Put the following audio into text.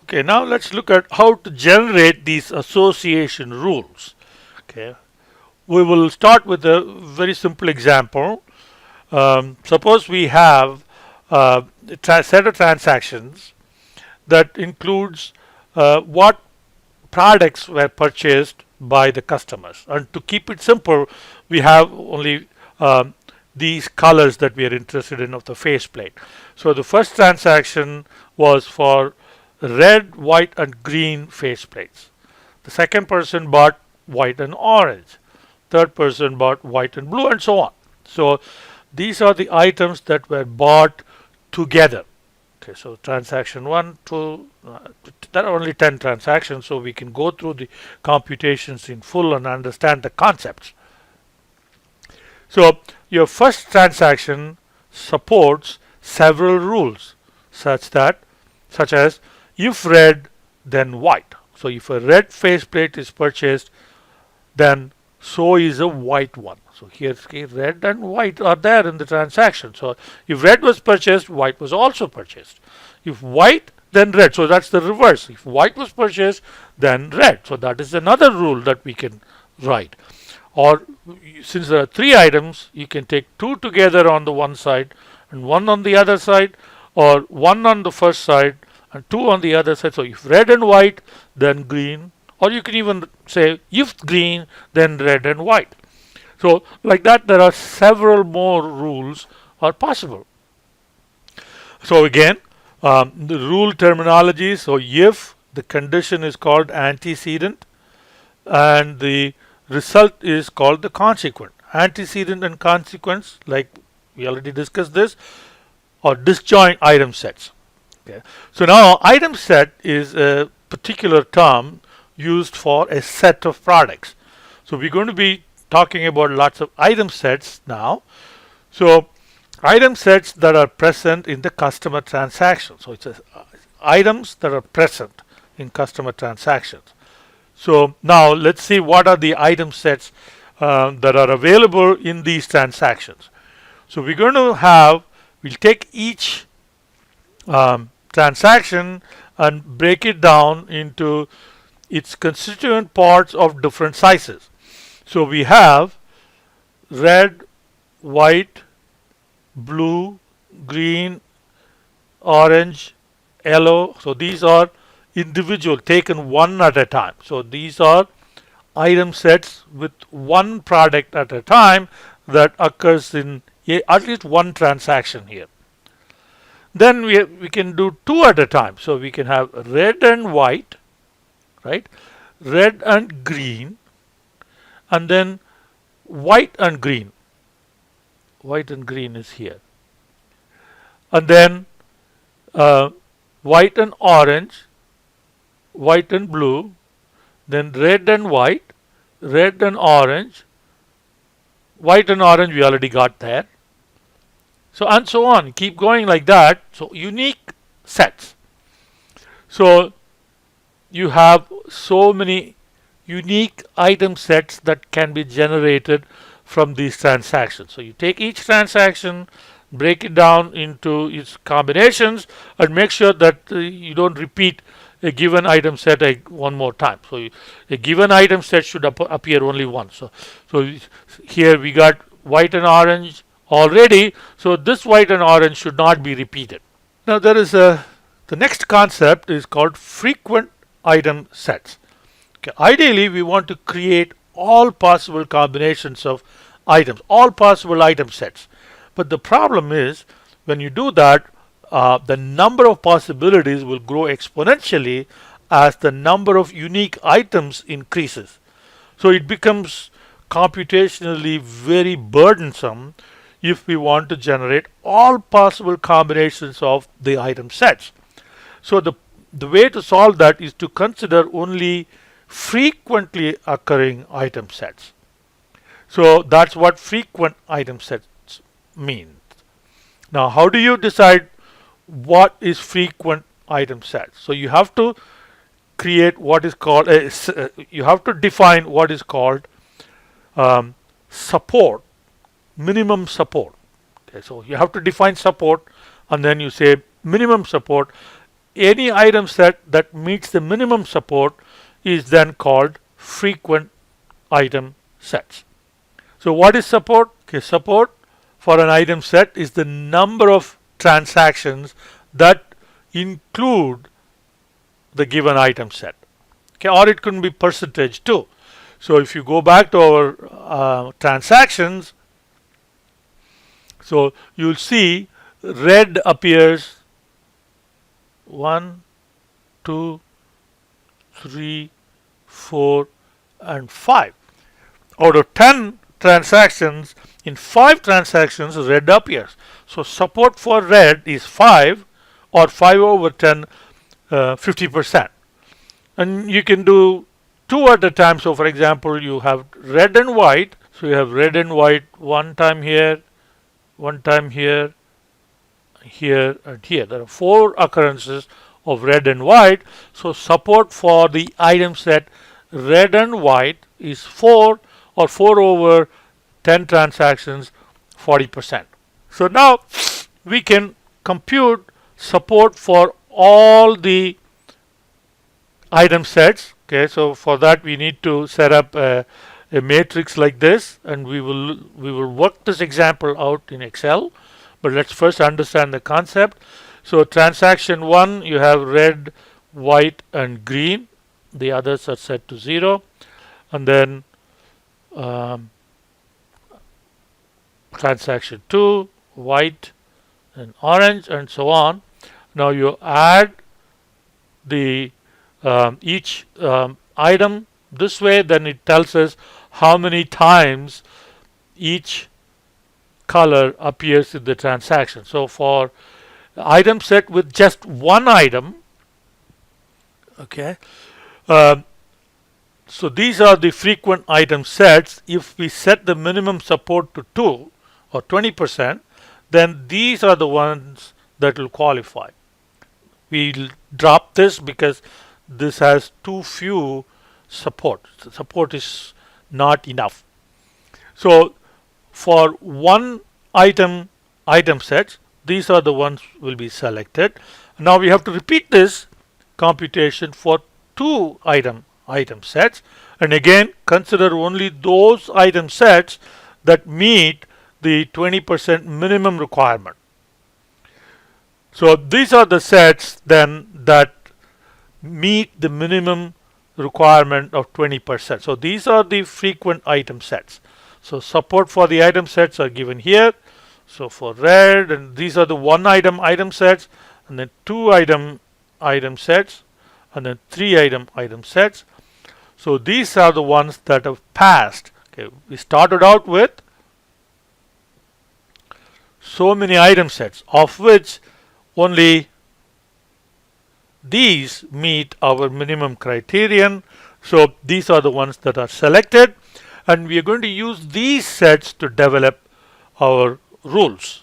Okay, now let's look at how to generate these association rules. Okay, we will start with a very simple example. Suppose we have a set of transactions that includes what products were purchased by the customers. And to keep it simple, we have only these colors that we are interested in of the faceplate. So the first transaction was for red, white, and green faceplates. The second person bought white and orange. Third person bought white and blue, and so on. So these are the items that were bought together. Okay, so transaction 1, 2, there are only 10 transactions, so we can go through the computations in full and understand the concepts. So your first transaction supports several rules such as if red, then white. So if a red faceplate is purchased, then so is a white one. So here red and white are there in the transaction. So if red was purchased, white was also purchased. If white, then red. So that's the reverse. If white was purchased, then red. So that is another rule that we can write. Or since there are 3 items, you can take 2 together on the one side and 1 on the other side, or 1 on the first side and 2 on the other side. So if red and white, then green. Or you can even say if green, then red and white. So like that, there are several more rules are possible. So again, the rule terminology. So if the condition is called antecedent and the result is called the consequent. Antecedent and consequence, like we already discussed this, are disjoint item sets. Okay. So now item set is a particular term used for a set of products. So we're going to be talking about lots of item sets now. So item sets that are present in the customer transaction. So it's items that are present in customer transactions. So now let's see what are the item sets that are available in these transactions. So we're going to we'll take each transaction and break it down into its constituent parts of different sizes. So we have red, white, blue, green, orange, yellow. So these are individual, taken one at a time. So these are item sets with one product at a time that occurs in at least one transaction here. Then we can do 2 at a time. So we can have red and white, right? Red and green, and then white and green. White and green is here. And then white and orange, white and blue, then red and white, red and orange, white and orange we already got there. So and so on, keep going like that. So unique sets. So you have so many unique item sets that can be generated from these transactions. So you take each transaction, break it down into its combinations, and make sure that you don't repeat a given item set one more time. So a given item set should appear only once. So here we got white and orange already. So this white and orange should not be repeated. Now there is the next concept is called frequent item sets. Okay. Ideally, we want to create all possible combinations of items, all possible item sets. But the problem is when you do that, the number of possibilities will grow exponentially as the number of unique items increases. So it becomes computationally very burdensome if we want to generate all possible combinations of the item sets. So the way to solve that is to consider only frequently occurring item sets. So that's what frequent item sets means. Now how do you decide what is frequent item set? So you have to create what is called you have to define what is called support, minimum support. Okay, so you have to define support and then you say minimum support. any item set that meets the minimum support is then called frequent item sets. So what is support? Okay, support for an item set is the number of transactions that include the given item set. Okay, or it can be percentage too. So if you go back to our transactions, so you'll see red appears 1, 2, 3, 4, and 5. Out of 10 transactions, in 5 transactions, red appears. So support for red is 5 or 5 over 10, 50%. And you can do 2 at a time. So for example, you have red and white. So you have red and white one time here, one time here, here, and here. There are 4 occurrences of red and white. So support for the item set red and white is 4 or 4 over 10 transactions, 40%. So now we can compute support for all the item sets. Okay, so for that we need to set up a matrix like this, and we will work this example out in Excel. But let's first understand the concept. So transaction 1, you have red, white, and green. The others are set to 0. And then transaction 2, white and orange, and so on. Now you add the each item this way, then it tells us how many times each color appears in the transaction. So for item set with just one item, okay, so these are the frequent item sets. If we set the minimum support to 2 or 20%, then these are the ones that will qualify. We'll drop this because this has too few support. The support is not enough. So for one item sets, these are the ones will be selected. Now we have to repeat this computation for 2 item sets, and again consider only those item sets that meet the 20% minimum requirement. So these are the sets then that meet the minimum requirement of 20%. So these are the frequent item sets. So support for the item sets are given here. So for red, and these are the 1 item sets, and then 2 item sets, and then 3 item sets. So these are the ones that have passed. Okay, we started out with so many item sets, of which only these meet our minimum criterion. So these are the ones that are selected, and we are going to use these sets to develop our rules.